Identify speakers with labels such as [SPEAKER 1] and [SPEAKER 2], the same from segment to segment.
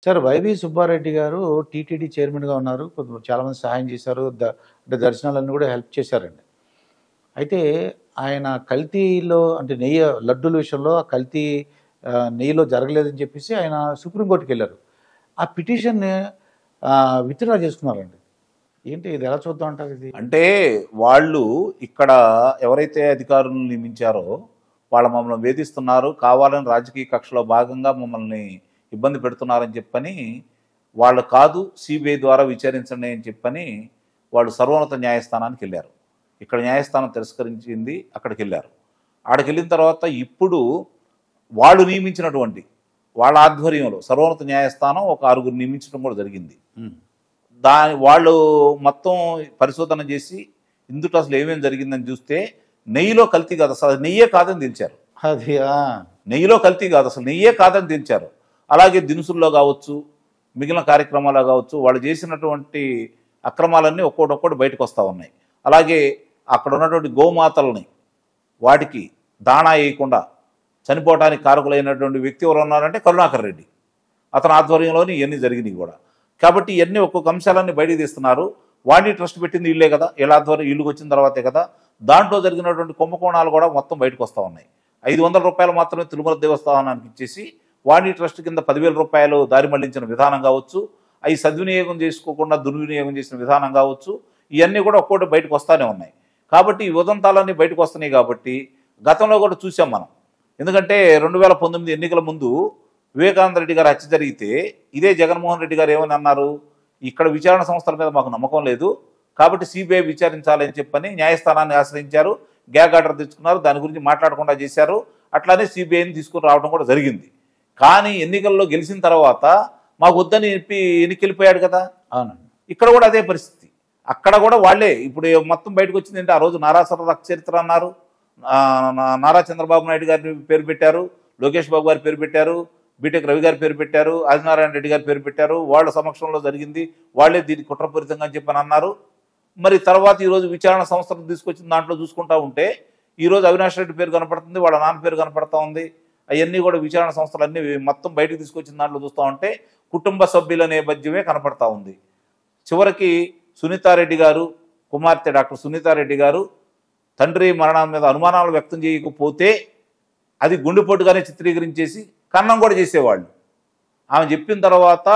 [SPEAKER 1] Sir YV Subbareddy గారు TTD చైర్మన్‌గా ఉన్నారు. చాలామంది సహాయం చేశారు. అంటే దర్శనాలన్నీ కూడా హెల్ప్ చేశారండి. అయితే ఆయన కల్తీలో అంటే నెయ్యి లడ్డూల విషయంలో ఆ కల్తీ నెయ్యిలో జరగలేదని చెప్పేసి ఆయన సుప్రీం కోర్ట్‌కెళ్లారు. ఆ పిటిషన్‌ని విత్‌డ్రా చేసుకున్నారండి. ఏంటి ఇది ఎలా చూద్దాం అంటారు ఇది?
[SPEAKER 2] అంటే వాళ్ళు ఇక్కడ ఎవరైతే అధికారులను నియమించారో వాళ్ళు మమ్మల్ని వేధిస్తున్నారు, కావాలని రాజకీయ కక్షలో భాగంగా మమ్మల్ని ఇబ్బంది పెడుతున్నారని చెప్పని వాళ్ళు కాదు, సిబిఐ ద్వారా విచారించండి అని చెప్పని వాళ్ళు సర్వోన్నత న్యాయస్థానానికి వెళ్ళారు. ఇక్కడ న్యాయస్థానం తిరస్కరించింది, అక్కడికి వెళ్ళారు. ఆడికి వెళ్ళిన తర్వాత ఇప్పుడు వాళ్ళు నియమించినటువంటి వాళ్ళ ఆధ్వర్యంలో సర్వోన్నత న్యాయస్థానం ఒక 6 నియమించడం కూడా జరిగింది. వాళ్ళు మొత్తం పరిశోధన చేసి ఇందులో అసలు ఏమేమి జరిగిందని చూస్తే నెయ్యిలో కల్తీ కాదు, అసలు నెయ్యే కాదని తేల్చారు.
[SPEAKER 1] అది
[SPEAKER 2] నెయ్యిలో కల్తీ కాదు, అసలు నెయ్యే కాదని తేల్చారు. అలాగే దినుసుల్లో కావచ్చు, మిగిలిన కార్యక్రమాలు కావచ్చు, వాళ్ళు చేసినటువంటి అక్రమాలన్నీ ఒక్కోటి బయటకు వస్తూ ఉన్నాయి. అలాగే అక్కడ ఉన్నటువంటి గోమాతల్ని వాటికి దాణా వేయకుండా చనిపోవడానికి కారకులైనటువంటి వ్యక్తి ఎవరు ఉన్నారంటే కరుణాకర్ రెడ్డి. అతని ఆధ్వర్యంలోని ఇవన్నీ జరిగినాయి కూడా. కాబట్టి ఇవన్నీ ఒక్కొక్క అంశాలన్నీ బయటకు తీస్తున్నారు. వాణి ట్రస్ట్ పెట్టింది వీళ్ళే కదా, వీళ్ళ ఆధ్వర్యం ఇల్లుకి వచ్చిన తర్వాతే కదా. దాంట్లో జరిగినటువంటి కుంభకోణాలు కూడా మొత్తం బయటకు వస్తూ ఉన్నాయి. 500 రూపాయలు మాత్రమే తిరుమల దేవస్థానానికి ఇచ్చేసి వాణి ట్రస్ట్ కింద 10,000 రూపాయలు దారి మళ్లించిన విధానం కావచ్చు, అవి సద్వినియోగం చేసుకోకుండా దుర్వినియోగం చేసిన విధానం కావచ్చు, ఇవన్నీ కూడా ఒక్కోటి బయటకు వస్తూనే ఉన్నాయి. కాబట్టి ఈ ఉదంతాలన్నీ బయటకు వస్తున్నాయి. కాబట్టి గతంలో కూడా చూసాం మనం. ఎందుకంటే 2019 ఎన్నికల ముందు వివేకానంద రెడ్డి గారు హత్య జరిగితే ఇదే జగన్మోహన్ రెడ్డి గారు ఏమని అన్నారు, ఇక్కడ విచారణ సంస్థల మీద మాకు నమ్మకం లేదు కాబట్టి సిబిఐ విచారించాలని చెప్పని న్యాయస్థానాన్ని ఆశ్రయించారు, గ్యాగ్ ఆర్డర్ తెచ్చుకున్నారు, దాని గురించి మాట్లాడకుండా చేశారు. అట్లానే సిబిఐని తీసుకుని రావడం కూడా జరిగింది. కానీ ఎన్నికల్లో గెలిచిన తర్వాత మాకు వద్దని చెప్పి ఎన్నికెళ్ళిపోయాడు కదా.
[SPEAKER 1] అవునండి.
[SPEAKER 2] ఇక్కడ కూడా అదే పరిస్థితి. అక్కడ కూడా వాళ్ళే ఇప్పుడు మొత్తం బయటకు వచ్చిందంటే ఆ రోజు నారాసుర రక్త చరిత్ర అన్నారు, నారా చంద్రబాబు నాయుడు గారి పేరు పెట్టారు, లోకేష్ బాబు గారి పేరు పెట్టారు, బీటెక్ రవి గారి పేరు పెట్టారు, ఆదినారాయణ రెడ్డి గారి పేరు పెట్టారు. వాళ్ళ సమక్షంలో జరిగింది, వాళ్ళే దీన్ని కుట్రపూరితంగా అని చెప్పని అన్నారు. మరి తర్వాత ఈరోజు విచారణ సంస్థలు తీసుకొచ్చిన దాంట్లో చూసుకుంటా ఉంటే ఈరోజు అవినాష్ రెడ్డి పేరు కనపడుతుంది, వాళ్ళ నాన్న పేరు కనపడతా ఉంది. అవన్నీ కూడా విచారణ సంస్థలన్నీ మొత్తం బయటకు తీసుకొచ్చిన దాంట్లో చూస్తూ ఉంటే కుటుంబ సభ్యుల నేపథ్యమే కనపడతా ఉంది. చివరికి సునీతారెడ్డి గారు కుమార్తె డాక్టర్ సునీతారెడ్డి గారు తండ్రి మరణం మీద అనుమానాలు వ్యక్తం చేయకపోతే అది గుండెపోటుగానే చిత్రీకరించేసి కన్నం కూడా చేసేవాళ్ళు. ఆమె చెప్పిన తర్వాత,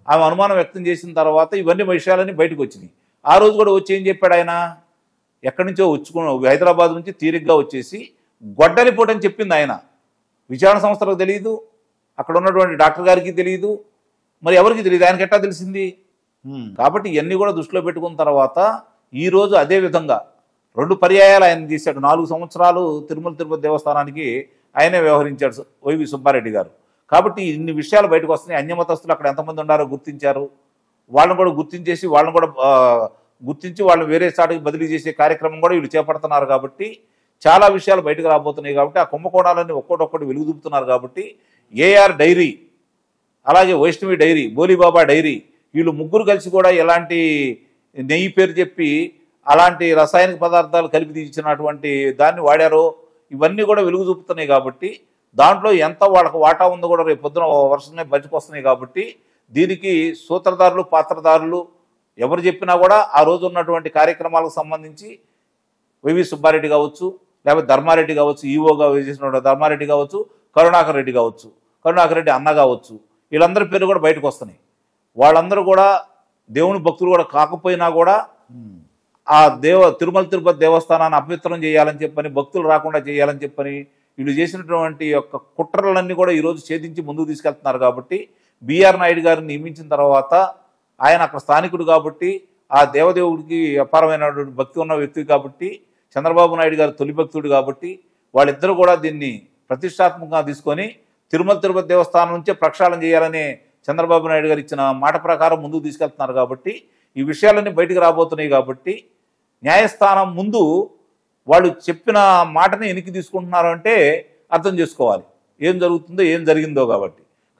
[SPEAKER 2] ఆమె అనుమానం వ్యక్తం చేసిన తర్వాత ఇవన్నీ విషయాలన్నీ బయటకు వచ్చినాయి. ఆ రోజు కూడా వచ్చి ఏం చెప్పాడు ఆయన, ఎక్కడి నుంచో వచ్చుకుని హైదరాబాద్ నుంచి తీరిగ్గా వచ్చేసి గొడ్డలిపోటు అని చెప్పింది ఆయన. విచారణ సంస్థలకు తెలియదు, అక్కడ ఉన్నటువంటి డాక్టర్ గారికి తెలియదు, మరి ఎవరికి తెలియదు, ఆయనకి ఎట్లా తెలిసింది? కాబట్టి ఇవన్నీ కూడా దృష్టిలో పెట్టుకున్న తర్వాత ఈరోజు అదే విధంగా 2 పర్యాయాలు ఆయన చేశాడు. 4 సంవత్సరాలు తిరుపతి దేవస్థానానికి ఆయనే వ్యవహరించాడు వైవి సుబ్బారెడ్డి గారు. కాబట్టి ఇన్ని విషయాలు బయటకు వస్తున్నాయి. అన్యమతస్తులు అక్కడ ఎంతమంది ఉన్నారో గుర్తించారు, వాళ్ళని కూడా గుర్తించేసి వాళ్ళని కూడా గుర్తించి వాళ్ళని వేరే చాటుకి బదిలీ చేసే కార్యక్రమం కూడా వీళ్ళు చేపడుతున్నారు. కాబట్టి చాలా విషయాలు బయటకు రాబోతున్నాయి. కాబట్టి ఆ కుంభకోణాలన్నీ ఒక్కొక్కటి వెలుగు చూపుతున్నారు. కాబట్టి ఏఆర్ డైరీ, అలాగే వైష్ణవి డైరీ, బోలీబాబా డైరీ, వీళ్ళు ముగ్గురు కలిసి కూడా ఎలాంటి నెయ్యి పేరు చెప్పి అలాంటి రసాయనిక పదార్థాలు కలిపి ఇచ్చినటువంటి దాన్ని వాడారో ఇవన్నీ కూడా వెలుగు చూపుతున్నాయి. కాబట్టి దాంట్లో ఎంత వాళ్ళకు వాటా ఉందో కూడా రేపు పొద్దున వర్షమే బయటకు వస్తున్నాయి. కాబట్టి దీనికి సూత్రధారులు పాత్రధారులు ఎవరు చెప్పినా కూడా ఆ రోజు ఉన్నటువంటి కార్యక్రమాలకు సంబంధించి వైవి సుబ్బారెడ్డి కావచ్చు, లేకపోతే ధర్మారెడ్డి కావచ్చు, ఈవోగా చేసిన ధర్మారెడ్డి కావచ్చు, కరుణాకర్ రెడ్డి కావచ్చు, కరుణాకర్ రెడ్డి అన్న కావచ్చు, వీళ్ళందరి పేరు కూడా బయటకు వస్తున్నాయి. వాళ్ళందరూ కూడా దేవుని భక్తులు కూడా కాకపోయినా కూడా ఆ తిరుపతి దేవస్థానాన్ని అపవిత్రం చేయాలని చెప్పని, భక్తులు రాకుండా చేయాలని చెప్పని వీళ్ళు చేసినటువంటి యొక్క కుట్రలన్నీ కూడా ఈరోజు ఛేదించి ముందుకు తీసుకెళ్తున్నారు. కాబట్టి బిఆర్ నాయుడు గారిని నియమించిన తర్వాత ఆయన అక్కడ స్థానికుడు కాబట్టి, ఆ దేవదేవుడికి అపారమైనటువంటి భక్తి ఉన్న వ్యక్తి కాబట్టి, చంద్రబాబు నాయుడు గారు తొలి భక్తుడు కాబట్టి వాళ్ళిద్దరూ కూడా దీన్ని ప్రతిష్టాత్మకంగా తీసుకొని తిరుపతి దేవస్థానం నుంచే ప్రక్షాళన చేయాలని చంద్రబాబు నాయుడు గారు ఇచ్చిన మాట ప్రకారం ముందుకు తీసుకెళ్తున్నారు. కాబట్టి ఈ విషయాలన్నీ బయటకు రాబోతున్నాయి. కాబట్టి న్యాయస్థానం ముందు వాళ్ళు చెప్పిన మాటని వెనక్కి తీసుకుంటున్నారు అంటే అర్థం చేసుకోవాలి ఏం జరుగుతుందో, ఏం జరిగిందో.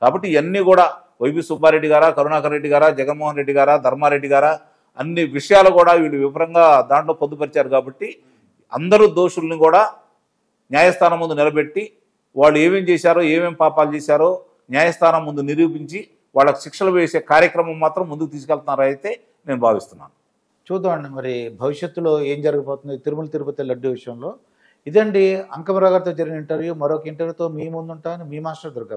[SPEAKER 2] కాబట్టి ఇవన్నీ కూడా వైవి సుబ్బారెడ్డి గారా, కరుణాకర్ రెడ్డి గారా, జగన్మోహన్ రెడ్డి గారా, ధర్మారెడ్డి గారా, అన్ని విషయాలు కూడా వీళ్ళు వివరంగా దాంట్లో పొందుపరిచారు. కాబట్టి అందరూ దోషుల్ని కూడా న్యాయస్థానం ముందు నిలబెట్టి వాళ్ళు ఏమేం చేశారో, ఏమేం పాపాలు చేశారో న్యాయస్థానం ముందు నిరూపించి వాళ్ళకి శిక్షలు వేసే కార్యక్రమం మాత్రం ముందుకు తీసుకెళ్తున్నారైతే నేను భావిస్తున్నాను.
[SPEAKER 1] చూద్దామండి మరి భవిష్యత్తులో ఏం జరగబోతుంది తిరుమల తిరుపతి లడ్డు విషయంలో. ఇదండి అంకమరావు గారితో జరిగిన ఇంటర్వ్యూ. మరొక ఇంటర్వ్యూతో మీ ముందుంటాను. మీ మాస్టర్ దుర్గా.